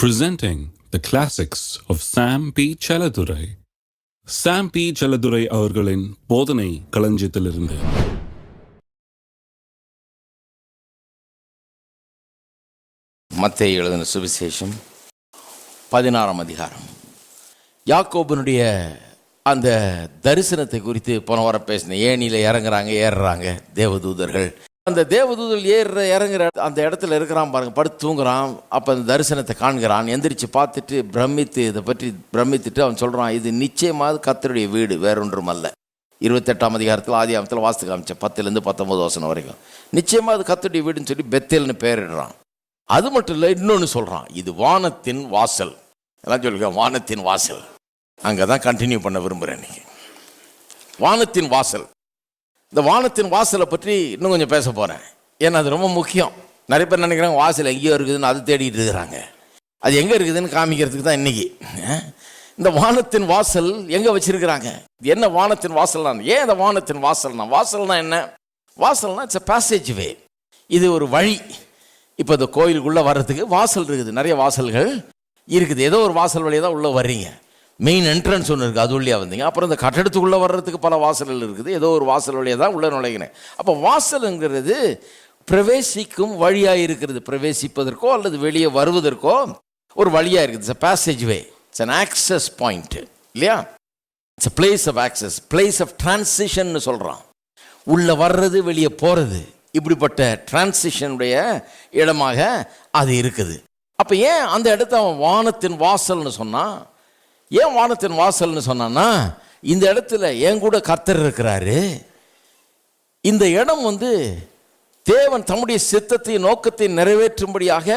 Presenting the classics of Sam P. Chaladurai. Sam P. Chaladurai அவர்களின் போதனை களஞ்சியத்திலிருந்து. மத்தேயு எழுதின சுவிசேஷம் 16ஆம் அதிகாரம். யாக்கோபனுடைய அந்த தரிசனத்தை குறித்து போன வாரம் பேசினேன். ஏணியில் இறங்குறாங்க, ஏறுறாங்க தேவதூதர்கள். அந்த தேவதூதர்கள் இறங்குற அந்த இடத்துல இருக்கிறான் பாருங்க, படுத்து தூங்குறான். அப்போ அந்த தரிசனத்தை காண்கிறான். எந்திரிச்சு பார்த்துட்டு இதை பற்றி பிரமித்துட்டு அவன் சொல்கிறான், இது நிச்சயமாக கர்த்தருடைய வீடு, வேறொன்றும் அல்ல. 28ஆம் அதிகாரத்தில் ஆதியாகமத்தில் வாஸ்து காமிச்சேன், 10லேருந்து 19 வசனம் வரைக்கும். நிச்சயமாக அது கர்த்தருடைய வீடுன்னு சொல்லி பெத்தேல்னு பேரிடுறான். அது மட்டும் இல்லை, இன்னொன்று சொல்கிறான், இது வானத்தின் வாசல். எல்லாம் சொல்லிக்க, வானத்தின் வாசல். அங்கே தான் கண்டினியூ பண்ண விரும்புகிறேன் இன்னைக்கு. வானத்தின் வாசல். இந்த வானத்தின் வாசலை பற்றி இன்னும் கொஞ்சம் பேச போகிறேன். ஏன்னா அது ரொம்ப முக்கியம். நிறைய பேர் நினைக்கிறாங்க வாசல் எங்கேயோ இருக்குதுன்னு அது தேடிட்டு இருக்கிறாங்க. அது எங்கே இருக்குதுன்னு காமிக்கிறதுக்கு தான் இன்னைக்கு. இந்த வானத்தின் வாசல் எங்கே வச்சிருக்கிறாங்க? என்ன வானத்தின் வாசல்னா? ஏன் இந்த வானத்தின் வாசல்னா? வாசல்னா என்ன? வாசல்னா இட்ஸ் அ பேசேஜ் வே. இது ஒரு வழி. இப்போ இந்த கோயிலுக்குள்ளே வர்றதுக்கு வாசல் இருக்குது, நிறைய வாசல்கள் இருக்குது. ஏதோ ஒரு வாசல் வழியாக தான் உள்ளே வர்றீங்க. மெயின் என்ட்ரன்ஸ் ஒன்று இருக்குது, அது வழியாக வந்தீங்க. அப்புறம் இந்த கட்டடத்துக்குள்ளே வர்றதுக்கு பல வாசல்கள் இருக்குது. ஏதோ ஒரு வாசல் வழியாக தான் உள்ளே நுழைகிறேன். அப்போ வாசலுங்கிறது பிரவேசிக்கும் வழியாக இருக்கிறது. பிரவேசிப்பதற்கோ அல்லது வெளியே வருவதற்கோ ஒரு வழியாக இருக்குது. It's a passage way, it's an access point, இல்லையா? It's a place of access, place of transition சொல்கிறான். உள்ளே வர்றது, வெளியே போகிறது, இப்படிப்பட்ட டிரான்சிஷனுடைய இடமாக அது இருக்குது. அப்போ ஏன் அந்த இடத்த அவன் வானத்தின் வாசல்னு சொன்னான்? ஏன் வானத்தின் வாசல்னு சொன்னான்னா, இந்த இடத்துல என் கூட கர்த்தர் இருக்கிறாரு. இந்த இடம் தேவன் தம்முடைய சித்தத்தையும் நோக்கத்தை நிறைவேற்றும்படியாக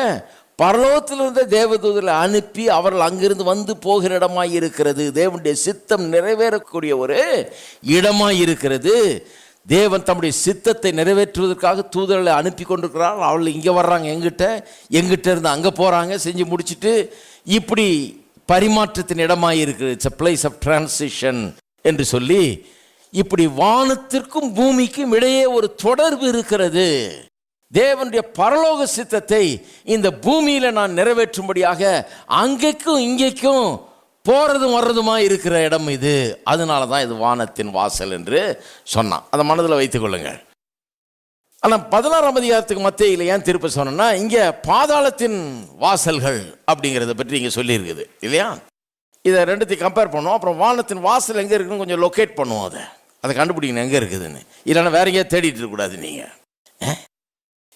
பரலோகத்திலிருந்த தேவதூதர்களை அனுப்பி அவர்கள் அங்கிருந்து வந்து போகிற இடமாய் இருக்கிறது. தேவனுடைய சித்தம் நிறைவேறக்கூடிய ஒரு இடமாய் இருக்கிறது. தேவன் தம்முடைய சித்தத்தை நிறைவேற்றுவதற்காக தூதர்களை அனுப்பி கொண்டிருக்கிறார். அவர்கள் இங்கே வர்றாங்க, எங்கிட்ட இருந்து அங்கே போகிறாங்க, செஞ்சு முடிச்சுட்டு இப்படி பரிமாற்றத்தின் இடமாக இருக்குது. It's a place of transition என்று சொல்லி, இப்படி வானத்திற்கும் பூமிக்கும் இடையே ஒரு தொடர்பு இருக்கிறது. தேவனுடைய பரலோக சித்தத்தை இந்த பூமியில் நான் நிறைவேற்றும்படியாக அங்கேக்கும் இங்கேக்கும் போகிறதும் வர்றதுமா இருக்கிற இடம் இது. அதனால தான் இது வானத்தின் வாசல் என்று சொன்னான். அதை மனதில் வைத்துக் கொள்ளுங்கள். ஆனால் 16ஆம் அதிகாரத்துக்கு மத்தியில் ஏன் திருப்ப சொன்னா, இங்கே பாதாளத்தின் வாசல்கள் அப்படிங்கிறத பற்றி இங்கே சொல்லியிருக்குது, இல்லையா? இதை ரெண்டுத்தையும் கம்பேர் பண்ணுவோம். அப்புறம் வானத்தின் வாசல் எங்கே இருக்குன்னு கொஞ்சம் லொக்கேட் பண்ணுவோம். அதை கண்டுபிடிக்கணும் எங்கே இருக்குதுன்னு. இல்லைன்னா வேற எங்கேயா தேடிட்டு இருக்கக்கூடாது நீங்கள்.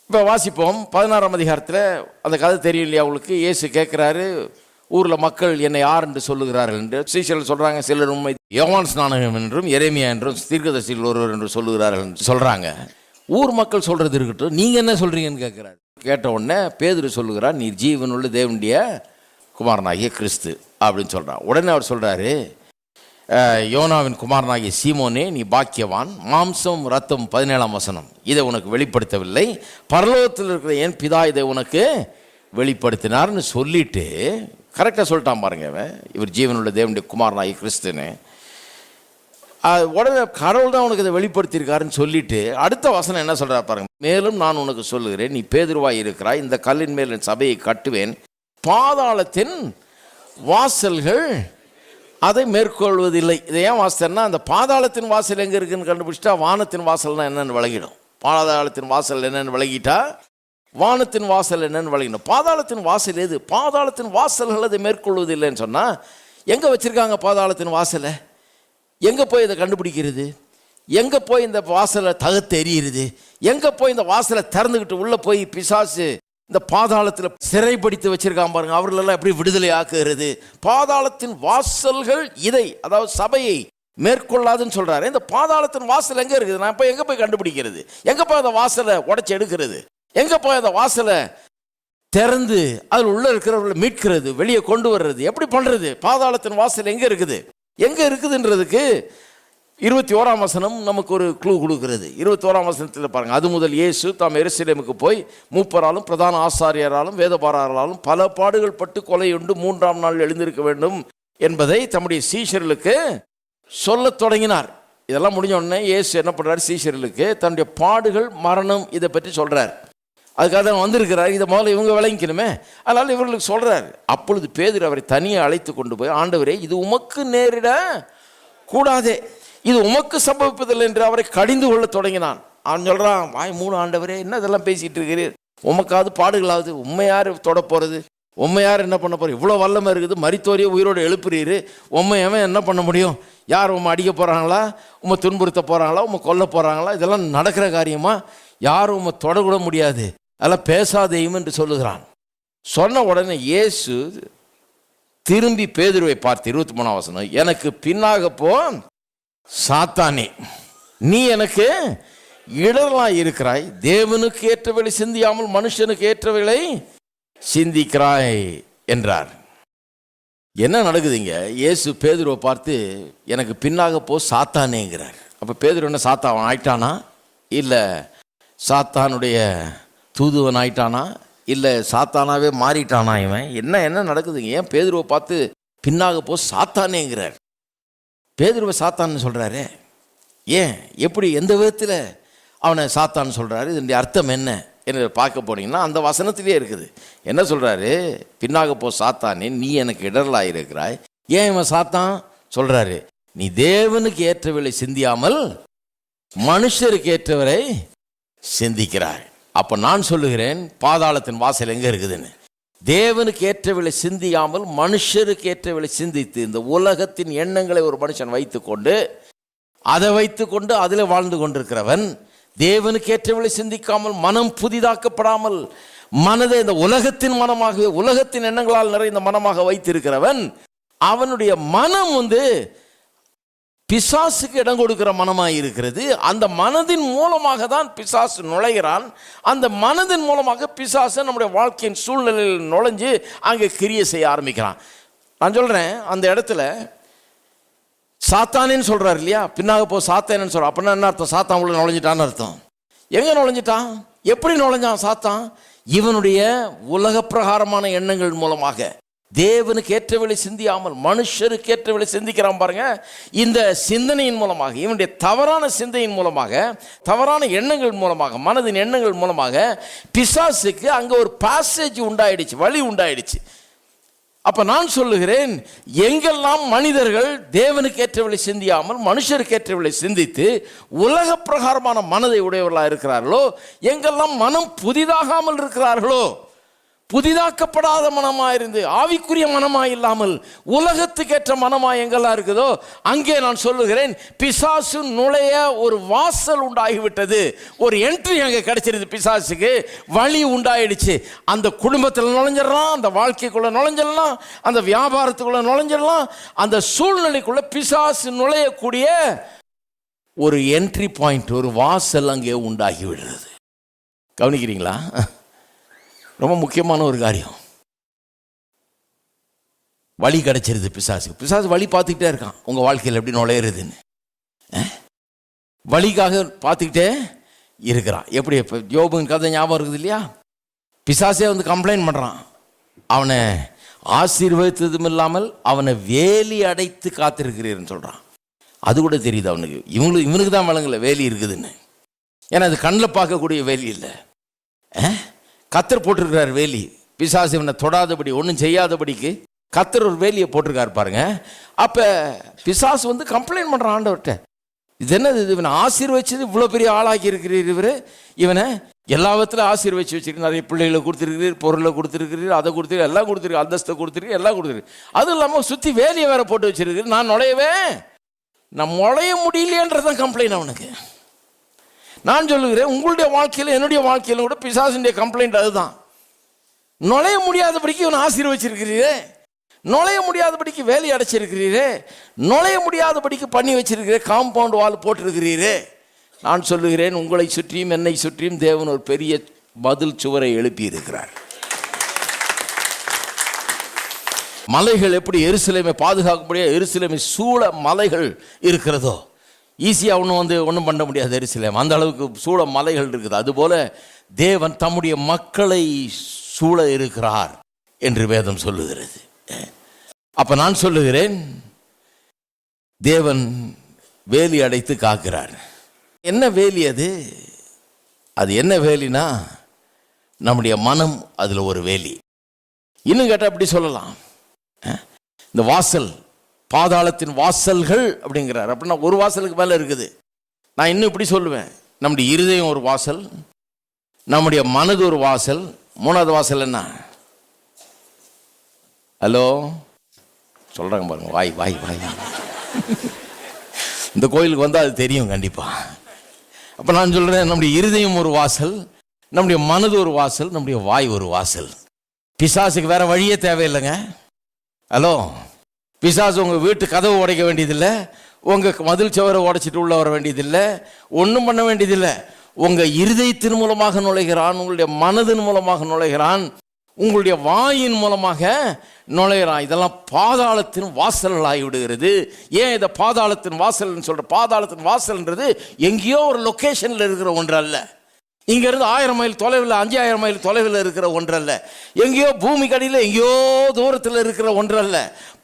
இப்போ வாசிப்போம். 16ஆம் அதிகாரத்தில் அந்த கதை தெரியும் இல்லையா உங்களுக்கு? இயேசு கேட்குறாரு, ஊரில் மக்கள் என்னை யார் என்று சொல்லுகிறார்கள் என்று. சீஷர்கள் சொல்கிறாங்க, சிலர் உண்மை யோவான் ஸ்நானகம் என்றும் எரேமியா என்றும் தீர்க்கதரிசிகள் ஒருவர் என்று சொல்லுகிறார்கள் என்று சொல்கிறாங்க. ஊர் மக்கள் சொல்கிறது இருக்கட்டும், நீங்கள் என்ன சொல்கிறீங்கன்னு கேட்குறாரு. கேட்ட உடனே பேதுரு சொல்லுகிறார், நீர் ஜீவனுள்ள தேவனுடைய குமாரனாகிய கிறிஸ்து அப்படின்னு சொல்கிறார். உடனே அவர் சொல்கிறாரு, யோனாவின் குமாரனாகிய சீமோனே, நீ பாக்கியவான், மாம்சம் ரத்தம் 17ஆம் வசனம் இதை உனக்கு வெளிப்படுத்தவில்லை, பரலோகத்தில் இருக்கிற என் பிதா இதை உனக்கு வெளிப்படுத்தினார்னு சொல்லிட்டு கரெக்டாக சொல்லிட்டான் பாருங்க. இவர் ஜீவனுள்ள தேவனுடைய குமாரனாகிய கிறிஸ்துன்னு உடனே கடவுள் தான் உனக்கு இதை வெளிப்படுத்தியிருக்காருன்னு சொல்லிட்டு அடுத்த வசனம் என்ன சொல்கிறார் பாருங்க. மேலும் நான் உனக்கு சொல்லுகிறேன், நீ பேதுருவாய் இருக்கிறாய், இந்த கல்லின் மேல் என் சபையை கட்டுவேன், பாதாளத்தின் வாசல்கள் அதை மேற்கொள்வதில்லை. இதை ஏன் வாசல்னா, அந்த பாதாளத்தின் வாசல் எங்கே இருக்குன்னு கண்டுபிடிச்சிட்டா வானத்தின் வாசல்னா என்னென்னு விளங்கிடும். பாதாளத்தின் வாசல் என்னென்னு விளங்கிட்டா வானத்தின் வாசல் என்னென்னு விளங்கிடும். பாதாளத்தின் வாசல் எது? பாதாளத்தின் வாசல்கள் அதை மேற்கொள்வதில்லைன்னு சொன்னால் எங்கே வச்சுருக்காங்க பாதாளத்தின் வாசலை? எங்கே போய் இதை கண்டுபிடிக்கிறது? எங்கே போய் இந்த வாசலை தகர்த்து எறிகிறது? எங்கே போய் இந்த வாசலை திறந்துக்கிட்டு உள்ளே போய் பிசாசு இந்த பாதாளத்தில் சிறைப்படுத்தி வச்சிருக்கான் பாருங்க, அவர்களெல்லாம் எப்படி விடுதலை ஆக்குகிறது? பாதாளத்தின் வாசல்கள் இதை, அதாவது சபையை மேற்கொள்ளாதுன்னு சொல்கிறாரு. இந்த பாதாளத்தின் வாசல் எங்கே இருக்குது? நான் இப்போ எங்கே போய் கண்டுபிடிக்கிறது? எங்கே போய் அந்த வாசலை உடைச்சி எடுக்கிறது? எங்கே போய் அந்த வாசலை திறந்து அதில் உள்ள இருக்கிறவர்களை மீட்கிறது, வெளியே கொண்டு வர்றது? எப்படி பண்ணுறது? பாதாளத்தின் வாசல் எங்கே இருக்குது? எங்கே இருக்குதுன்றதுக்கு 21ஆம் வசனம் நமக்கு ஒரு க்ளூ கொடுக்கிறது. 21ஆம் வசனத்தில் பாருங்கள், அது முதல் இயேசு தாம் எருசலேமுக்கு போய் மூப்பராலும் பிரதான ஆசாரியராலும் வேதபாரராலும் பல பாடுகள் பட்டு கொலையுண்டு 3ஆம் நாள் எழுந்திருக்க வேண்டும் என்பதை தம்முடைய சீஷர்களுக்கு சொல்ல தொடங்கினார். இதெல்லாம் முடிஞ்ச உடனே இயேசு என்ன பண்ணுறாரு? சீஷர்களுக்கு தன்னுடைய பாடுகள், மரணம் இதை பற்றி சொல்கிறார். அதுக்காக தான் வந்திருக்கிறார். இதை முதல்ல இவங்க விளங்கிக்கணுமே. அதனால் இவர்களுக்கு சொல்கிறார். அப்பொழுது பேதுரு அவரை தனியே அழைத்து கொண்டு போய், ஆண்டவரே, இது உமக்கு நேரிட கூடாதே, இது உமக்கு சம்பவிப்பதில்லை என்று அவரை கடிந்து கொள்ள தொடங்கினான். அவன் சொல்கிறான், வாய் மூணு ஆண்டவரே, என்ன இதெல்லாம் பேசிகிட்டு இருக்கிறீர்? உமக்காவது பாடுகளாவது, உண்மை யார் தொட போகிறது? உண்மை யார் என்ன பண்ண போகிற? இவ்வளோ வல்லமை இருக்குது, மரித்தோரையே உயிரோடு எழுப்புறீரு, உண்மையவன் என்ன பண்ண முடியும்? யார் உண்மை அடிக்க போகிறாங்களா, உண்மை துன்புறுத்த போகிறாங்களா, உண்மை கொல்ல போகிறாங்களா? இதெல்லாம் நடக்கிற காரியமா? யாரும் உண்மை தொடக்கூட முடியாது, அதெல்லாம் பேசாதேயும் என்று சொல்லுகிறான். சொன்ன உடனே இயேசு திரும்பி பேதுருவை பார்த்து, 23ஆம் வசனம், எனக்கு பின்னாக போ சாத்தானே, நீ எனக்கு இடரலாய் இருக்கிறாய், தேவனுக்கு ஏற்றவளை சிந்தியாமல் மனுஷனுக்கு ஏற்றவளை சிந்திக்கிறாய் என்றார். என்ன நடக்குதுங்க? இயேசு பேதுருவை பார்த்து எனக்கு பின்னாக போ சாத்தானேங்கிறார். அப்போ பேதுரு என்ன சாத்தான் ஆயிட்டானா? இல்லை சாத்தானுடைய தூதுவன் ஆயிட்டானா? இல்லை சாத்தானாவே மாறிட்டானா இவன்? என்ன நடக்குதுங்க? ஏன் பேதுருவை பார்த்து பின்னாக போ சாத்தானேங்கிறார்? பேதுருவை சாத்தான்னு சொல்கிறாரு. ஏன், எப்படி, எந்த விதத்தில் அவனை சாத்தான்னு சொல்கிறாரு? இதனுடைய அர்த்தம் என்ன என்று பார்க்க போனீங்கன்னா அந்த வசனத்திலே இருக்குது. என்ன சொல்கிறாரு? பின்னாக போ சாத்தானே, நீ எனக்கு இடரலாக இருக்கிறாய். ஏன் இவன் சாத்தான் சொல்கிறாரு? நீ தேவனுக்கு ஏற்றவரை சிந்தியாமல் மனுஷருக்கு ஏற்றவரை சிந்திக்கிறாய். அப்போ நான் சொல்லுகிறேன், பாதாளத்தின் வாசல் எங்கே இருக்குதுன்னு. தேவனுக்கு ஏற்றவளை சிந்தியாமல் மனுஷருக்கு ஏற்றவளை சிந்தித்து இந்த உலகத்தின் எண்ணங்களை ஒரு மனுஷன் வைத்துக்கொண்டு அதை வைத்துக்கொண்டு அதில் வாழ்ந்து கொண்டிருக்கிறவன், தேவனுக்கு ஏற்றவளை சிந்திக்காமல் மனம் புதிதாக்கப்படாமல் மனதை இந்த உலகத்தின் மனமாகவே உலகத்தின் எண்ணங்களால் நிறைந்த மனமாக வைத்திருக்கிறவன், அவனுடைய மனம் பிசாசுக்கு இடம் கொடுக்கிற மனமாக இருக்கிறது. அந்த மனதின் மூலமாக தான் பிசாசு நுழைகிறான். அந்த மனதின் மூலமாக பிசாசு நம்முடைய வாழ்க்கையின் சூழ்நிலையில் நுழைஞ்சு அங்கே கிரியை செய்ய ஆரம்பிக்கிறான். நான் சொல்கிறேன், அந்த இடத்துல சாத்தானேன்னு சொல்கிறார் இல்லையா, பின்னாக போ சாத்தானேன்னு சொல்கிறார். அப்படின்னா என்ன அர்த்தம்? சாத்தான் உள்ள நுழைஞ்சிட்டான்னு அர்த்தம். எங்கே நுழைஞ்சிட்டான்? எப்படி நுழைஞ்சான் சாத்தான்? இவனுடைய உலக பிரகாரமான எண்ணங்கள் மூலமாக தேவனுக்கு ஏற்றவளை சிந்தியாமல் மனுஷருக்கு ஏற்றவளை சிந்திக்கிறான் பாருங்க. இந்த சிந்தனையின் மூலமாக, இவனுடைய தவறான சிந்தையின் மூலமாக, தவறான எண்ணங்கள் மூலமாக, மனதின் எண்ணங்கள் மூலமாக பிசாசுக்கு அங்கே ஒரு பாசேஜ் உண்டாயிடுச்சு, வழி உண்டாயிடுச்சு. அப்ப நான் சொல்லுகிறேன், எங்கெல்லாம் மனிதர்கள் தேவனுக்கு ஏற்றவளை சிந்தியாமல் மனுஷருக்கு ஏற்றவளை சிந்தித்து உலக பிரகாரமான மனதை உடையவர்களாக இருக்கிறார்களோ, எங்கெல்லாம் மனம் புதிதாகாமல் இருக்கிறார்களோ, புதிதாக்கப்படாத மனமாயிருந்து ஆவிக்குரிய மனமாய் இல்லாமல் உலகத்துக்கேற்ற மனமாய் எங்கெல்லாம் இருக்குதோ அங்கே நான் சொல்லுகிறேன், பிசாசு நுழைய ஒரு வாசல் உண்டாகிவிட்டது, ஒரு என்ட்ரி அங்கே கிடைச்சிருது. பிசாசுக்கு வழி உண்டாயிடுச்சு. அந்த குடும்பத்தில் நுழைஞ்சிடலாம், அந்த வாழ்க்கைக்குள்ள நுழைஞ்சிடலாம், அந்த வியாபாரத்துக்குள்ள நுழைஞ்சிடலாம், அந்த சூழ்நிலைக்குள்ள பிசாசு நுழையக்கூடிய ஒரு என்ட்ரி பாயிண்ட், ஒரு வாசல் அங்கே உண்டாகி விடுறது. கவனிக்கிறீங்களா? ரொம்ப முக்கியமான ஒரு காரியம். வழி கிடைச்சிருது பிசாசுக்கு. பிசாசு வழி பார்த்துக்கிட்டே இருக்கான் உங்கள் வாழ்க்கையில் எப்படி நுழையிறதுன்னு, வழிக்காக பார்த்துக்கிட்டே இருக்கிறான். எப்படி இப்போ யோபுவின் கதை ஞாபகம் இருக்குது இல்லையா? பிசாசே கம்ப்ளைண்ட் பண்ணுறான், அவனை ஆசீர்வதித்ததும் இல்லாமல் அவனை வேலி அடைத்து காத்திருக்கிறீர்னு சொல்கிறான். அது கூட தெரியுது அவனுக்கு, இவனுக்கு தான் வழங்கல வேலி இருக்குதுன்னு. ஏன்னா அது கண்ணில் பார்க்கக்கூடிய வேலி இல்லை, கத்தர் போட்டிருக்கிறார் வேலி. பிசாசு இவனை தொடாதபடி, ஒன்றும் செய்யாதபடிக்கு கத்தர் ஒரு வேலியை போட்டிருக்காரு பாருங்க. அப்போ பிசாசு கம்ப்ளைண்ட் பண்ணுறான் ஆண்டவர்கிட்ட, இது என்னது, இது இவனை ஆசீர்வதிச்சது இவ்வளோ பெரிய ஆளாக்கி இருக்கிறீர், இவனை எல்லா விதத்திலும் ஆசீர்வதிச்சு வச்சிருக்கு, நிறைய பிள்ளைகளை கொடுத்துருக்கிறீர், பொருளை கொடுத்துருக்கிறீர், அதை கொடுத்துரு, எல்லாம் கொடுத்துருக்கு, அந்தஸ்தை கொடுத்துருக்கு, எல்லாம் கொடுத்துருக்கு. அதுவும் இல்லாமல் சுற்றி வேலியை வேற போட்டு வச்சிருக்கு. நான் நுழைய முடியலையன்றதான் கம்ப்ளைண்ட் அவனுக்கு. நான் சொல்லுகிறேன், உங்களுடைய வாழ்க்கையில் என்னுடைய வாழ்க்கையிலும் கூட பிசாசுடைய கம்ப்ளைண்ட் அதுதான். நுழைய முடியாதபடிக்கு இவனை ஆசீர்வச்சிருக்கிறீரே, நுழைய முடியாதபடிக்கு வேலை அடைச்சிருக்கிறீரே, நுழைய முடியாதபடிக்கு பண்ணி வச்சிருக்கிறே, காம்பவுண்ட் வால் போட்டிருக்கிறீரே. நான் சொல்லுகிறேன், உங்களை சுற்றியும் என்னை சுற்றியும் தேவன் ஒரு பெரிய பதில் சுவரை எழுப்பி இருக்கிறார். மலைகள் எப்படி எருசலேமை பாதுகாக்கக்கூடிய எருசலேமை சூழ மலைகள் இருக்கிறதோ, ஈஸியாக ஒன்றும் பண்ண முடியாது எருசலேம், அந்த அளவுக்கு சூழ மலைகள் இருக்குது. அதுபோல தேவன் தம்முடைய மக்களை சூழ இருக்கிறார் என்று வேதம் சொல்லுகிறது. அப்ப நான் சொல்லுகிறேன், தேவன் வேலி அடைத்து காக்கிறார். என்ன வேலி அது? அது என்ன வேலினா, நம்முடைய மனம் அதுல ஒரு வேலி. இன்னும் கேட்டால் அப்படி சொல்லலாம், இந்த வாசல் பாதாளத்தின் வாசல்கள் அப்படிங்கிறார். அப்படின்னா ஒரு வாசலுக்கு மேலே இருக்குது. நான் இன்னும் இப்படி சொல்லுவேன், நம்முடைய இருதயம் ஒரு வாசல், நம்முடைய மனது ஒரு வாசல், மூணாவது வாசல் என்ன? ஹலோ சொல்றாங்க பாருங்க, வாய் வாய் வாய். இந்த கோயிலுக்கு வந்தால் அது தெரியும் கண்டிப்பா. அப்ப நான் சொல்றேன், நம்முடைய இருதயம் ஒரு வாசல், நம்முடைய மனது ஒரு வாசல், நம்முடைய வாய் ஒரு வாசல். பிசாசுக்கு வேற வழியே தேவையில்லைங்க. ஹலோ, பிசாசு உங்க வீட்டு கதவு உடைக்க வேண்டியதில்லை, உங்க மதில் சுவரை உடைச்சிட்டு உள்ள வர வேண்டியதில்லை, ஒன்றும் பண்ண வேண்டியதில்லை. உங்க இருதயத்தின் மூலமாக நுழைகிறான், உங்களுடைய மனதின் மூலமாக நுழைகிறான், உங்களுடைய வாயின் மூலமாக நுழைகிறான். இதெல்லாம் பாதாளத்தின் வாசல்கள் ஆகிவிடுகிறது. ஏன் இதை பாதாளத்தின் வாசல் சொல்ற? பாதாளத்தின் வாசல்ன்றது எங்கேயோ ஒரு லொகேஷன்ல இருக்கிற ஒன்று அல்ல. இங்கிருந்து 1000 மைல் தொலைவில், 5000 மைல் தொலைவில் இருக்கிற ஒன்றல்ல. எங்கேயோ பூமி கடியில் எங்கேயோ தூரத்தில் இருக்கிற ஒன்றல்ல.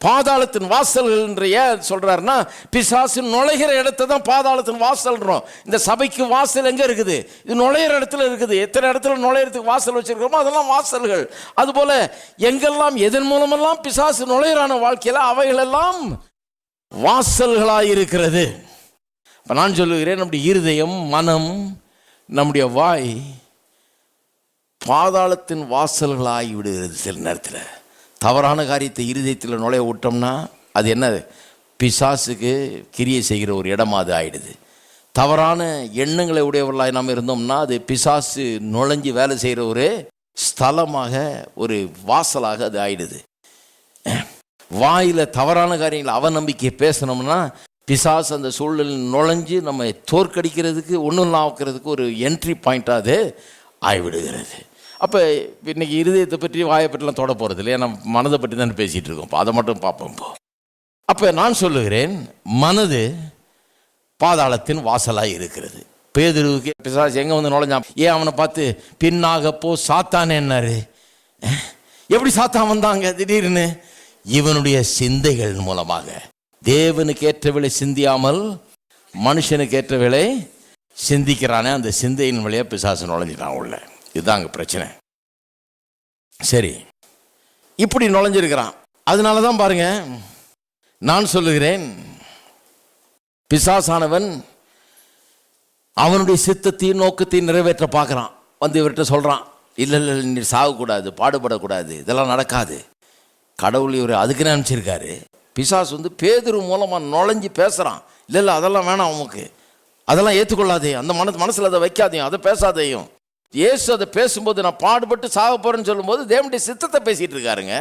பாதாளத்தின் வாசல்கள் என்று ஏன் சொல்றாருன்னா, பிசாசு நுழைகிற இடத்தை தான் பாதாளத்தின் வாசல்ன்றோம். இந்த சபைக்கு வாசல் எங்க இருக்குது? இது நுழையிற இடத்துல இருக்குது. எத்தனை இடத்துல நுழையிறதுக்கு வாசல் வச்சிருக்கிறோமோ அதெல்லாம் வாசல்கள். அதுபோல எங்கெல்லாம் எதன் மூலமெல்லாம் பிசாசு நுழையிறான வாழ்க்கையில அவைகளெல்லாம் வாசல்களாய் இருக்கிறது. இப்ப நான் சொல்லுகிறேன், நம்முடைய இருதயம், மனம், நம்முடைய வாய் பாதாளத்தின் வாசல்களாகி விடுகிறது. சில நேரத்தில் தவறான காரியத்தை இருதயத்தில் நுழைய விட்டோம்னா அது என்ன? பிசாசுக்கு கிரியை செய்கிற ஒரு இடமா அது ஆயிடுது. தவறான எண்ணங்களை உடையவர்களாக நாம் இருந்தோம்னா அது பிசாசு நுழைஞ்சு வேலை செய்கிற ஒரு ஸ்தலமாக, ஒரு வாசலாக அது ஆயிடுது. வாயில தவறான காரியங்களை அவநம்பிக்கையை பேசணும்னா பிசாசு அந்த சூழலில் நுழைஞ்சு நம்ம தோற்கடிக்கிறதுக்கு, ஒன்றும் ஆக்கிறதுக்கு ஒரு என்ட்ரி பாயிண்டாக அது ஆகிவிடுகிறது. அப்போ இன்னைக்கு இருதயத்தை பற்றி, வாயை பற்றிலாம் தொட போகிறது இல்லையா, நம்ம மனதை பற்றி தான் பேசிகிட்டு இருக்கோம். இப்போ அதை மட்டும் பார்ப்போம். இப்போ அப்போ நான் சொல்லுகிறேன், மனது பாதாளத்தின் வாசலாக இருக்கிறது. பேதுருவுக்கு பிசாசு எங்கே வந்து நுழைஞ்சான்? ஏன் அவனை பார்த்து பின்னாக போ சாத்தானே என்னாரு? எப்படி சாத்தான் வந்தாங்க திடீர்னு? இவனுடைய சிந்தைகள் மூலமாக. தேவனுக்கு ஏற்றவிலை சிந்தியாமல் மனுஷனுக்கு ஏற்றவிலை சிந்திக்கிறானே, அந்த சிந்தையின் வழியா பிசாசு நுழைஞ்சிட்டான் உள்ள. இதுதான் அங்கே பிரச்சனை. சரி, இப்படி நுழைஞ்சிருக்கிறான். அதனாலதான் பாருங்க, நான் சொல்லுகிறேன், பிசாசானவன் அவனுடைய சித்தத்தையும் நோக்கத்தையும் நிறைவேற்ற பார்க்குறான். வந்து இவர்கிட்ட சொல்றான், இல்லை இல்லை நீ சாகக்கூடாது, பாடுபடக்கூடாது, இதெல்லாம் நடக்காது. கடவுள் இவர் அதுக்கு நினைச்சிருக்காரு. பிசாசு வந்து பேதுரு மூலமாக நுழைஞ்சி பேசுகிறான். இல்லை இல்லை அதெல்லாம் வேணாம், உனக்கு அதெல்லாம் ஏற்றுக்கொள்ளாதே, அந்த மனசில் அதை வைக்காதையும், அதை பேசாதையும். இயேசு அதை பேசும்போது நான் பாடுபட்டு சாக போகிறேன்னு சொல்லும்போது தேவனுடைய சித்தத்தை பேசிகிட்டு இருக்காருங்க.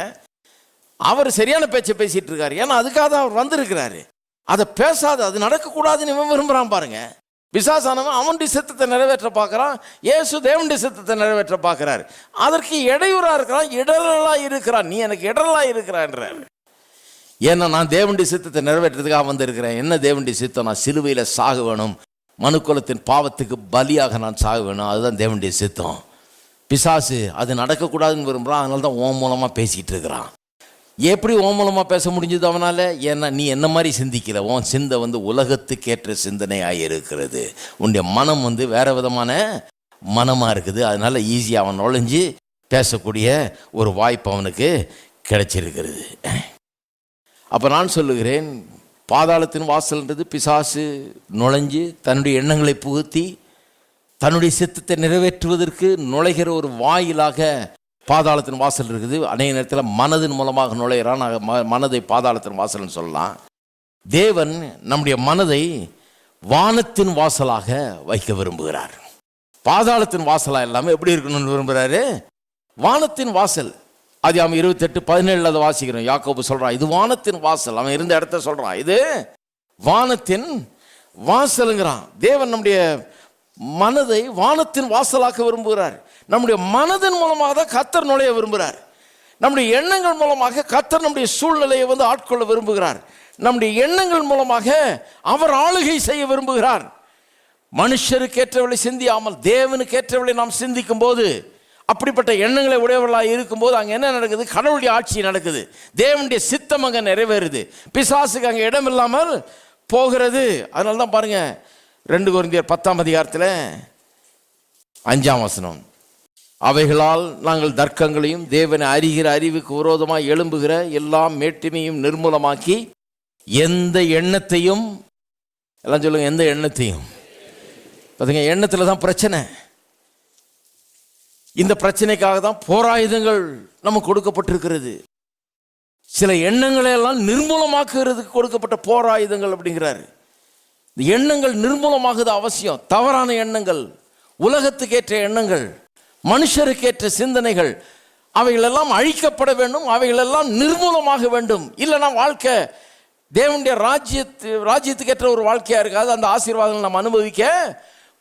அவர் சரியான பேச்சை பேசிகிட்டு இருக்காரு. ஏன்னா அதுக்காக தான் அவர் வந்திருக்கிறாரு. அதை பேசாத, அது நடக்கக்கூடாதுன்னு இவன் விரும்புகிறான் பாருங்க. பிசாசானவன் அவனுடைய சித்தத்தை நிறைவேற்ற பார்க்குறான், இயேசு தேவனுடைய சித்தத்தை நிறைவேற்ற பார்க்குறாரு. அதற்கு இடையூறாக இருக்கிறான், இடரலாக இருக்கிறான். நீ எனக்கு இடரலாக இருக்கிறான்றார். ஏன்னா நான் தேவனுடைய சித்தத்தை நிறைவேற்றதுக்காக வந்திருக்கிறேன். என்ன தேவனுடைய சித்தம்? நான் சிலுவையில் சாக வேணும், மனுக்குலத்தின் பாவத்துக்கு பலியாக நான் சாக வேணும், அதுதான் தேவனுடைய சித்தம். பிசாசு அது நடக்கக்கூடாதுன்னு விரும்புகிறான். அதனால தான் உன் மூலமாக பேசிக்கிட்டு இருக்கிறான். எப்படி உன் மூலமாக பேச முடிஞ்சது அவனால்? ஏன்னா நீ என்ன மாதிரி சிந்திக்கல. உன் சிந்தை வந்து உலகத்துக்கேற்ற சிந்தனையாக இருக்கிறது. உன்னுடைய மனம் வந்து வேற விதமான மனமாக இருக்குது. அதனால ஈஸியாக அவன் நுழைஞ்சு பேசக்கூடிய ஒரு வாய்ப்பு அவனுக்கு கிடைச்சிருக்கிறது. அப்போ நான் சொல்லுகிறேன், பாதாளத்தின் வாசல்ன்றது பிசாசு நுழைஞ்சு தன்னுடைய எண்ணங்களை புகுத்தி தன்னுடைய சித்தத்தை நிறைவேற்றுவதற்கு நுழைகிற ஒரு வாயிலாக பாதாளத்தின் வாசல் இருக்குது. அநேக நேரத்தில் மனதின் மூலமாக நுழைகிறான். மனதை பாதாளத்தின் வாசல்னு சொல்லலாம். தேவன் நம்முடைய மனதை வானத்தின் வாசலாக வைக்க விரும்புகிறார். பாதாளத்தின் வாசலாக எல்லாமே எப்படி இருக்கணும்னு விரும்புகிறாரு? வானத்தின் வாசல். ஆதியாகமம் 28:17 அதை வாசிக்கிறோம். யாக்கோபு சொல்றான், இது வானத்தின் வாசல். அவன் இருந்த இடத்த சொல்றான், இது வானத்தின் வாசலுங்கிறான். தேவன் நம்முடைய மனதை வானத்தின் வாசலாக்க விரும்புகிறார். நம்முடைய மனதின் மூலமாக தான் கர்த்தர் நுழைய விரும்புகிறார். நம்முடைய எண்ணங்கள் மூலமாக கர்த்தர் நம்முடைய சூழ்நிலையை வந்து ஆட்கொள்ள விரும்புகிறார். நம்முடைய எண்ணங்கள் மூலமாக அவர் ஆளுகை செய்ய விரும்புகிறார். மனுஷருக்கு ஏற்றவளை சிந்தியாமல் தேவனுக்கு ஏற்றவளை நாம் சிந்திக்கும் போது, அப்படிப்பட்ட எண்ணங்களை உடையவர்களாக இருக்கும்போது அங்கே என்ன நடக்குது? கடவுளுடைய ஆட்சி நடக்குது. தேவனுடைய சித்தம் அங்கே நிறைவேறுது. பிசாசுக்கு அங்கே இடம் இல்லாமல் போகிறது. அதனால தான் பாருங்க 2 கொரிந்தியர் 10 அதிகாரத்தில் 5 வசனம், அவைகளால் நாங்கள் தர்க்கங்களையும் தேவனை அறிகிற அறிவுக்கு விரோதமாக எழும்புகிற எல்லா மேட்டிமையும் நிர்மூலமாக்கி எந்த எண்ணத்தையும், எல்லாம் சொல்லுங்க, எந்த எண்ணத்தையும். பார்த்தீங்க, எண்ணத்தில் தான் பிரச்சனை. இந்த பிரச்சனைக்காக தான் போராயுதங்கள் நமக்கு கொடுக்கப்பட்டிருக்கிறது. சில எண்ணங்களை எல்லாம் நிர்மூலமாக்குறதுக்கு கொடுக்கப்பட்ட போராயுதங்கள் அப்படிங்கிறாரு. இந்த எண்ணங்கள் நிர்மூலமாகுது அவசியம். தவறான எண்ணங்கள், உலகத்துக்கேற்ற எண்ணங்கள், மனுஷருக்கேற்ற சிந்தனைகள், அவைகளெல்லாம் அழிக்கப்பட வேண்டும், அவைகளெல்லாம் நிர்மூலமாக வேண்டும். இல்லைனா வாழ்க்கை தேவனுடைய ராஜ்யத்துக்கு ஏற்ற ஒரு வாழ்க்கையாக இருக்காது. அந்த ஆசீர்வாதங்களை நம்ம அனுபவிக்க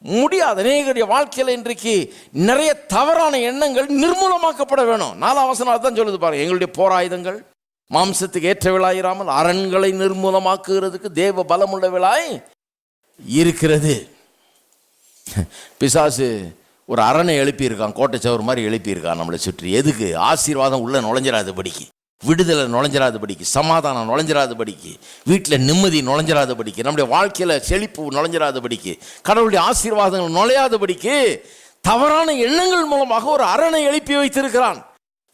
முடியாது. அநேகருடைய வாழ்க்கையில் இன்றைக்கு நிறைய தவறான எண்ணங்கள் நிர்மூலமாக்கப்பட வேணும். 4ஆம் வசனம் தான் சொல்லுது பாருங்க, எங்களுடைய போராயுதங்கள் மாம்சத்துக்கு ஏற்றவிழாயிராமல் அரண்களை நிர்மூலமாக்குகிறதுக்கு தேவ பலமுள்ளவிழாய் இருக்கிறது. பிசாசு ஒரு அரணை எழுப்பியிருக்கான், கோட்டைச்சவர் மாதிரி எழுப்பியிருக்கான் நம்மளை சுற்றி. எதுக்கு? ஆசீர்வாதம் உள்ள நுழைஞ்சிடாதபடிக்கு, விடுதலை நுழைஞ்சிடாதபடிக்கு, சமாதானம் நுழைஞ்சிடாதபடிக்கு, வீட்டில் நிம்மதி நுழைஞ்சிடாதபடிக்கு, நம்முடைய வாழ்க்கையில் செழிப்பு நுழைஞ்சிடாதபடிக்கு, கடவுளுடைய ஆசீர்வாதங்கள் நுழையாதபடிக்கு தவறான எண்ணங்கள் மூலமாக ஒரு அரணை எழுப்பி வைத்திருக்கிறான்.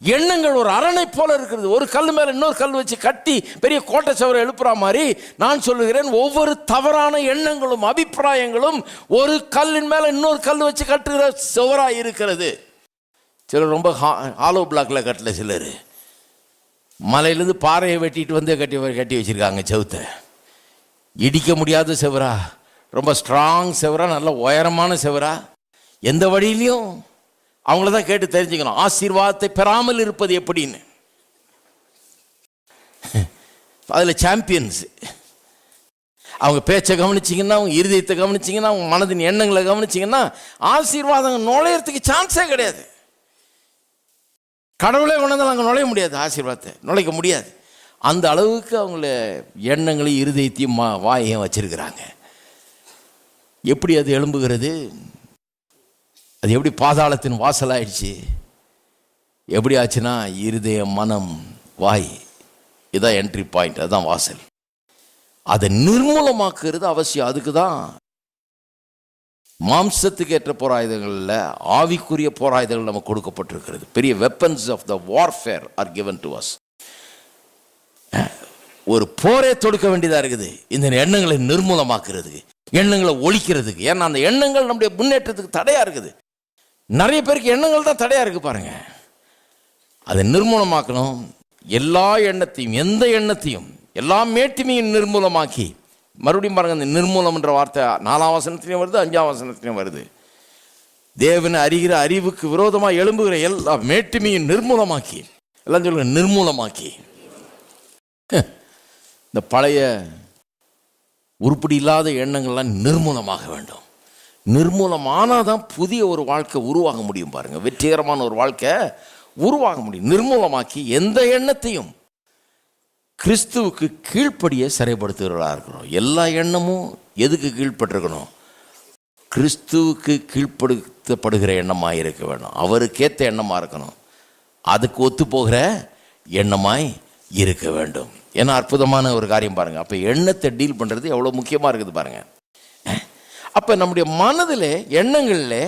எண்ணங்கள் ஒரு அரணை போல இருக்கிறது. ஒரு கல் மேல இன்னொரு கல் வச்சு கட்டி பெரிய கோட்டை சவரை எழுப்புற மாதிரி நான் சொல்லுகிறேன், ஒவ்வொரு தவறான எண்ணங்களும் அபிப்பிராயங்களும் ஒரு கல்லின் மேல இன்னொரு கல் வச்சு கட்டுகிற சுவராய் இருக்கிறது. சிலர் ரொம்ப ஹாலோ பிளாக்ல கட்டல, சிலர் மலையிலேருந்து பாறையை வெட்டிட்டு வந்து கட்டி வச்சிருக்காங்க செவுத்தை. இடிக்க முடியாத செவரா, ரொம்ப ஸ்ட்ராங் செவரா, நல்ல உயரமான செவரா, எந்த வழியிலையும் அவங்கள தான் கேட்டு தெரிஞ்சுக்கணும் ஆசீர்வாதத்தை பெறாமல் இருப்பது எப்படின்னு. அதில் சாம்பியன்ஸ். அவங்க பேச்சை கவனிச்சிங்கன்னா, அவங்க இருதயத்தை கவனிச்சிங்கன்னா, அவங்க மனதின் எண்ணங்களை கவனிச்சிங்கன்னா ஆசீர்வாதம் நுழையிறதுக்கு சான்ஸே கிடையாது. கடவுளே கொண்டாந்து நாங்கள் நுழைய முடியாது, ஆசீர்வாதத்தை நுழைக்க முடியாது. அந்த அளவுக்கு அவங்கள எண்ணங்களையும் இருதயத்தையும் வாயையும் வச்சிருக்கிறாங்க. எப்படி அது எழும்புகிறது? அது எப்படி பாதாளத்தின் வாசல் ஆயிடுச்சு? எப்படி ஆச்சுன்னா, இருதய, மனம், வாய், இதான் என்ட்ரி பாயிண்ட், அதுதான் வாசல். அதை நிர்மூலமாக்குறது அவசியம். அதுக்கு தான் மாம்சத்துக்கு ஏற்ற போராயுதங்களில் ஆவிக்குரிய போராயுதங்கள் நமக்கு கொடுக்கப்பட்டிருக்கிறது. பெரிய weapons of the warfare are given to us. ஒரு போரே தொடுக்க வேண்டியதாக இருக்குது இந்த எண்ணங்களை நிர்மூலமாக்குறதுக்கு, எண்ணங்களை ஒழிக்கிறதுக்கு. ஏன்னா அந்த எண்ணங்கள் நம்முடைய முன்னேற்றத்துக்கு தடையாக இருக்குது. நிறைய பேருக்கு எண்ணங்கள் தான் தடையாக இருக்குது பாருங்க. அதை நிர்மூலமாக்கணும். எல்லா எண்ணத்தையும், எந்த எண்ணத்தையும், எல்லா மேட்டிமையும் நிர்மூலமாக்கி, மறுபடியும் பாருங்க, அந்த நிர்மூலம்ன்ற வார்த்தை 4ஆம் வசனத்திலையும் வருது, 5ஆம் வசனத்திலையும் வருது. தேவனை அறிகிற அறிவுக்கு விரோதமாக எழும்புகிற எல்லா மேட்டிமையும் நிர்மூலமாக்கி, எல்லாம் சொல்லுங்க, நிர்மூலமாக்கி. இந்த பழைய உருப்படி இல்லாத எண்ணங்கள்லாம் நிர்மூலமாக வேண்டும். நிர்மூலமானால் தான் புதிய ஒரு வாழ்க்கை உருவாக முடியும் பாருங்க. வெற்றிகரமான ஒரு வாழ்க்கை உருவாக முடியும். நிர்மூலமாக்கி எந்த எண்ணத்தையும் கிறிஸ்துவுக்கு கீழ்ப்படிய சிறைப்படுத்துகிறவர்களாக இருக்கிறோம். எல்லா எண்ணமும் எதுக்கு கீழ்ப்பட்டிருக்கணும்? கிறிஸ்துவுக்கு கீழ்ப்படுத்தப்படுகிற எண்ணமாக இருக்க வேண்டும். அவருக்கேற்ற எண்ணமாக இருக்கணும். அதுக்கு ஒத்து போகிற எண்ணமாய் இருக்க வேண்டும். ஏன்னா அற்புதமான ஒரு காரியம் பாருங்க. அப்போ எண்ணத்தை டீல் பண்ணுறது எவ்வளோ முக்கியமாக இருக்குது பாருங்க. அப்போ நம்முடைய மனதில், எண்ணங்களில்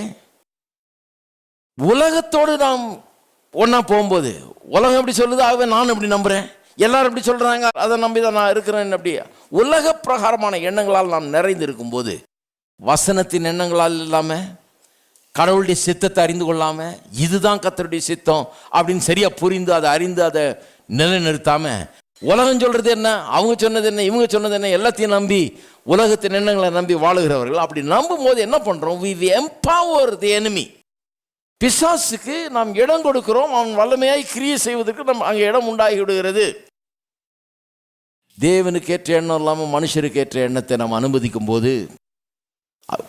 உலகத்தோடு நாம் ஒன்றா போகும்போது, உலகம் எப்படி சொல்லுது, ஆகவே நான் எப்படி நம்புகிறேன், எல்லாரும் எப்படி சொல்கிறாங்க, அதை நம்பி தான் நான் இருக்கிறேன். அப்படி உலக பிரகாரமான எண்ணங்களால் நாம் நிறைந்து இருக்கும்போது, வசனத்தின் எண்ணங்களால் இல்லாமல், கடவுளுடைய சித்தத்தை அறிந்து கொள்ளாமல், இதுதான் கர்த்தருடைய சித்தம் அப்படின்னு சரியாக புரிந்து அதை அறிந்து அதை நிலைநிறுத்தாமல், உலகம் சொல்கிறது என்ன, அவங்க சொன்னது என்ன, இவங்க சொன்னது என்ன, எல்லாத்தையும் நம்பி உலகத்தின் எண்ணங்களை நம்பி வாழுகிறவர்கள். அப்படி நம்பும் போது என்ன பண்ணுறோம்? we empower the enemy. பிசாசுக்கு நாம் இடம் கொடுக்கிறோம். அவன் வல்லமையாய் கிரியை செய்வதற்கு நம்ம அங்கே இடம் உண்டாகி விடுகிறது. தேவனுக்கு ஏற்ற எண்ணம் இல்லாமல் மனுஷருக்கு ஏற்ற எண்ணத்தை நாம் அனுமதிக்கும் போது,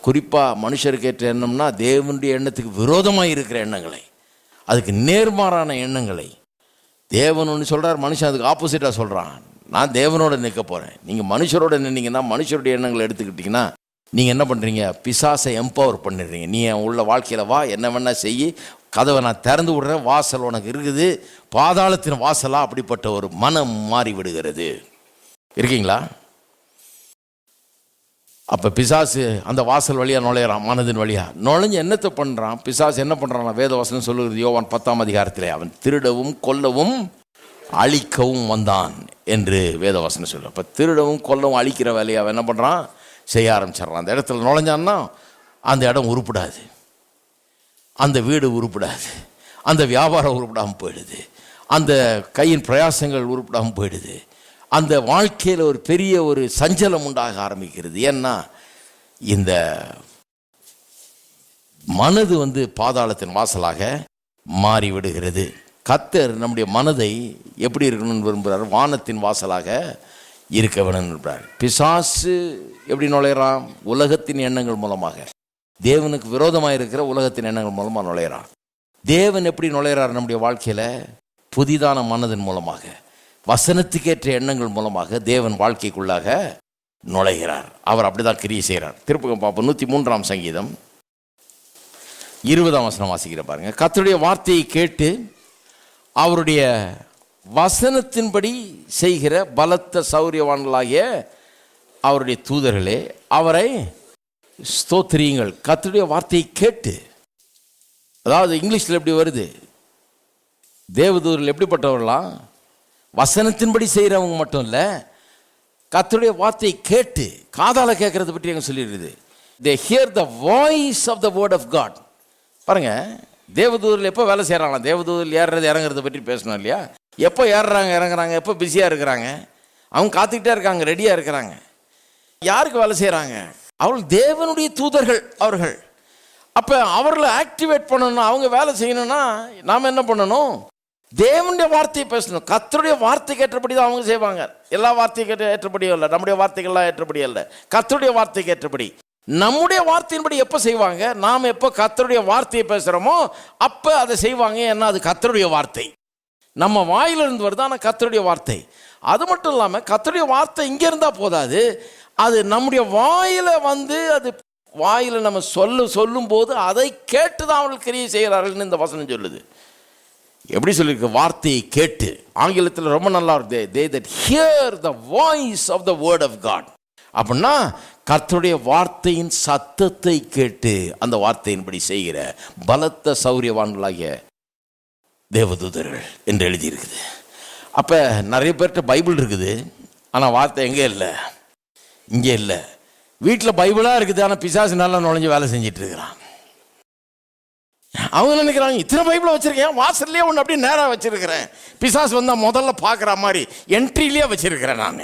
குறிப்பாக மனுஷருக்கு ஏற்ற எண்ணம்னா தேவனுடைய எண்ணத்துக்கு விரோதமாக இருக்கிற எண்ணங்களை, அதுக்கு நேர்மாறான எண்ணங்களை. தேவன் ஒன்று சொல்கிறார், மனுஷன் அதுக்கு ஆப்போசிட்டாக சொல்கிறான். நான் தேவனோட நிற்க போகிறேன். நீங்கள் மனுஷரோட நின்னீங்கன்னா, மனுஷருடைய எண்ணங்களை எடுத்துக்கிட்டிங்கன்னா, நீங்கள் என்ன பண்ணுறீங்க? பிசாசை எம்பவர் பண்ணிடுறீங்க. நீ உள்ள வாழ்க்கையில் வா, என்ன வேணா செய்யி, கதவை நான் திறந்து விடுறேன், வாசல் உனக்கு இருக்குது, பாதாளத்தின் வாசலாக அப்படிப்பட்ட ஒரு மனம் மாறி விடுகிறது. இருக்கீங்களா? அப்போ பிசாசு அந்த வாசல் வழியாக நுழையிறான், மனதின் வழியாக நுழைஞ்சு என்னத்தை பண்ணுறான்? பிசாசு என்ன பண்ணுறான்? வேதவசனம் சொல்லுகிறது யோவான் 10ஆம் அதிகாரத்திலே, அவன் திருடவும் கொல்லவும் அழிக்கவும் வந்தான் என்று வேதவசனம் சொல்லு. அப்போ திருடவும் கொல்லவும் அழிக்கிற வேலையை அவன் என்ன பண்ணுறான்? செய்ய ஆரம்பிச்சிட்றான். அந்த இடத்துல நுழைஞ்சான்னா அந்த இடம் உருப்படாது, அந்த வீடு உருப்படாது, அந்த வியாபாரம் உருப்படாமல் போயிடுது, அந்த கையின் பிரயாசங்கள் உருப்படாமல் போயிடுது, அந்த வாழ்க்கையில் ஒரு பெரிய ஒரு சஞ்சலம் உண்டாக ஆரம்பிக்கிறது. ஏன்னா இந்த மனது பாதாளத்தின் வாசலாக மாறிவிடுகிறது. கர்த்தர் நம்முடைய மனதை எப்படி இருக்கணும்னு விரும்புகிறார்? வானத்தின் வாசலாக இருக்க வேணும்னு விரும்புகிறார். பிசாசு எப்படி நுழையிறான்? உலகத்தின் எண்ணங்கள் மூலமாக, தேவனுக்கு விரோதமாக இருக்கிற உலகத்தின் எண்ணங்கள் மூலமாக நுழையிறான். தேவன் எப்படி நுழையிறார் நம்முடைய வாழ்க்கையில்? புதிதான மனதின் மூலமாக, வசனத்துக்கேற்ற எண்ணங்கள் மூலமாக தேவன் வாழ்க்கைக்குள்ளாக நுழைகிறார். அவர் அப்படிதான் கிரியை செய்கிறார். திருப்பகம் பார்ப்போம். 103ஆம் சங்கீதம் 20ஆம் வசனம் வாசிக்கிற பாருங்க. கர்த்தருடைய வார்த்தையை கேட்டு அவருடைய வசனத்தின்படி செய்கிற பலத்த சௌரியவான்களாகிய அவருடைய தூதர்களே, அவரை ஸ்தோத்திரியுங்கள். கர்த்தருடைய வார்த்தையை கேட்டு, அதாவது இங்கிலீஷில் எப்படி வருது? தேவதூதர்கள் எப்படிப்பட்டவர்களாம்? வசனத்தின்படி செய்கிறவங்க மட்டும் இல்லை, கர்த்தருடைய வார்த்தையை கேட்டு, காதால கேட்கறத பற்றி எங்க சொல்லியிருக்குது. they hear the voice of the word of God. பாருங்க, தேவதூதர்கள் எப்போ வேலை செய்கிறாங்களா? தேவதூதர்கள் ஏறுறது இறங்குறத பற்றி பேசணும் இல்லையா? எப்போ ஏறுறாங்க இறங்குறாங்க, எப்போ பிஸியாக இருக்கிறாங்க, அவங்க காத்துக்கிட்டே இருக்காங்க, ரெடியாக இருக்கிறாங்க. யாருக்கு வேலை செய்கிறாங்க? அவர்கள் தேவனுடைய தூதர்கள் அவர்கள். அப்போ அவர்களை ஆக்டிவேட் பண்ணணும், அவங்க வேலை செய்யணும்னா நாம் என்ன பண்ணணும்? தேவனுடைய வார்த்தையை பேசணும். கர்த்தருடைய வார்த்தைக்கு ஏற்றபடி தான் அவங்க செய்வாங்க. எல்லா வார்த்தைக்கு ஏற்றபடியும் இல்லை, நம்முடைய வார்த்தைகள்லாம் ஏற்றபடி இல்லை, கர்த்தருடைய வார்த்தைக்கு ஏற்றபடி. நம்முடைய வார்த்தையின்படி எப்போ செய்வாங்க? நாம் எப்போ கர்த்தருடைய வார்த்தையை பேசுகிறோமோ அப்போ அதை செய்வாங்க. ஏன்னா அது கர்த்தருடைய வார்த்தை, நம்ம வாயிலிருந்து வருது, ஆனால் கர்த்தருடைய வார்த்தை. அது மட்டும் இல்லாமல் கர்த்தருடைய வார்த்தை இங்கே இருந்தால் போதாது, அது நம்முடைய வாயில் அது வாயில் நம்ம சொல்லும் போது அதை கேட்டு தான் அவர்கள் கிரியை செய்கிறார்கள்னு இந்த வசனம் சொல்லுது. எப்படி சொல்லியிருக்கு? வார்த்தையை கேட்டு. ஆங்கிலத்தில் ரொம்ப நல்லா இருக்கு, they that hear the voice of the word of God. அப்படின்னா கர்த்தருடைய வார்த்தையின் சத்தத்தை கேட்டு அந்த வார்த்தையின்படி செய்கிற பலத்த சௌரியவான்களாகிய தேவதூதர்கள் என்று எழுதியிருக்குது. அப்போ நிறைய பேர்கிட்ட பைபிள் இருக்குது, ஆனால் வார்த்தை எங்கே இல்லை? இங்கே இல்லை. வீட்டில் பைபிளாக இருக்குது, ஆனால் பிசாசு நல்லா நுழைஞ்சு வேலை செஞ்சிட்டு இருக்கிறான். அவங்க நினைக்கிறாங்க, இத்தனை பைபிளை வச்சிருக்கேன், வாசல்லையே ஒன்று அப்படியே நேராக வச்சிருக்கிறேன், பிசாசு வந்தால் முதல்ல பார்க்குற மாதிரி என்ட்ரிலேயே வச்சிருக்கிறேன் நான்.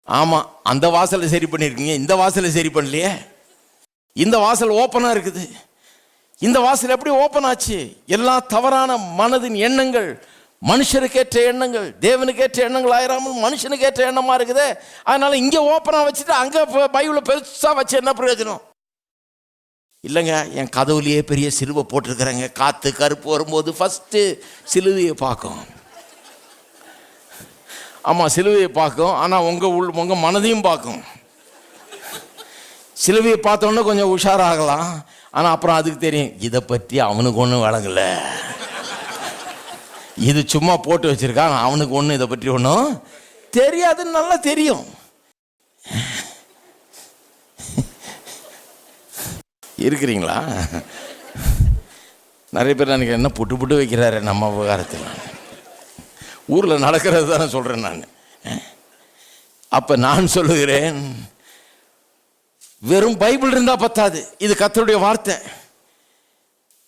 ஆமாம், அந்த வாசலை சரி பண்ணியிருக்கீங்க, இந்த வாசலை சரி பண்ணலையே. இந்த வாசல் ஓப்பனாக இருக்குது, இந்த வாசல் எப்படி ஓப்பன் ஆச்சு? எல்லா தவறான மனதின் எண்ணங்கள், மனுஷனுக்கேற்ற எண்ணங்கள், தேவனுக்கேற்ற எண்ணங்கள் ஆயிராமல் மனுஷனுக்கேற்ற எண்ணமாக இருக்குது. அதனால இங்கே ஓப்பனாக வச்சுட்டு அங்கே பைபிளை பெருசாக வச்சு என்ன பிரயோஜனம்? இல்லைங்க, என் கதவுலேயே பெரிய சிலுவை போட்டிருக்கிறேங்க, காற்று கருப்பு வரும்போது ஃபஸ்ட்டு சிலுவையை பார்க்கும். ஆமாம், சிலுவையை பார்க்கும், ஆனால் உங்கள் மனதையும் பார்க்கும். சிலுவையை பார்த்தோன்னே கொஞ்சம் உஷாராகலாம், ஆனால் அப்புறம் அதுக்கு தெரியும், இதை பற்றி அவனுக்கு ஒன்றும் வழங்கலை, இது சும்மா போட்டு வச்சிருக்கான், அவனுக்கு ஒன்றும் இதை பற்றி ஒன்றும் தெரியாதுன்னு நல்லா தெரியும். இருக்கிறீங்களா? நிறைய பேர் எனக்கு என்ன புட்டு வைக்கிறாரு நம்ம விவகாரத்தில். ஊரில் நடக்கிறது தானே சொல்கிறேன் நான். அப்போ நான் சொல்லுகிறேன், வெறும் பைபிள் இருந்தால் பத்தாது, இது கர்த்தருடைய வார்த்தை.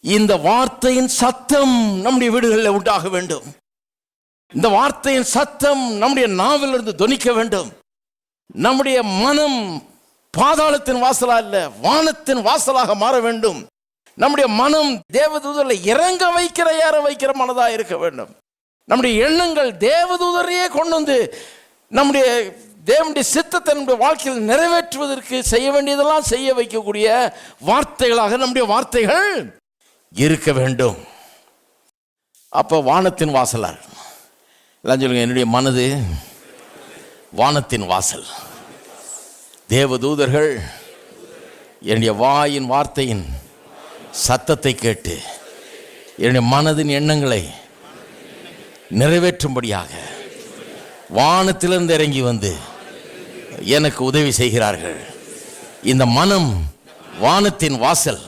இந்த வார்த்தையின் சத்தம் நம்முடைய வீடுகளில் உண்டாக வேண்டும். இந்த வார்த்தையின் சத்தம் நம்முடைய நாவிலிருந்து தொனிக்க வேண்டும். நம்முடைய மனம் பாதாளத்தின் வாசலா இல்ல, வானத்தின் வாசலாக மாற வேண்டும். நம்முடைய மனம் தேவதூதர்களை இறங்க வைக்கிற ஏற வைக்கிற மனதா இருக்க வேண்டும். நம்முடைய எண்ணங்கள் தேவதூதரையே கொண்டு வந்து நம்முடைய தேவனுடைய சித்தத்தை நம்முடைய வாழ்க்கையில் நிறைவேற்றுவதற்கு செய்ய வேண்டியதெல்லாம் செய்ய வைக்கக்கூடிய வார்த்தைகளாக நம்முடைய வார்த்தைகள் இருக்க வேண்டும். அப்போ வானத்தின் வாசலா எல்லாம் சொல்லுங்க, என்னுடைய மனது வானத்தின் வாசல். தேவதூதர்கள் என்னுடைய வாயின் வார்த்தையின் சத்தத்தை கேட்டு என்னுடைய மனதின் எண்ணங்களை நிறைவேற்றும்படியாக வானத்திலிருந்து இறங்கி வந்து எனக்கு உதவி செய்கிறார்கள். இந்த மனம் வானத்தின் வாசல்.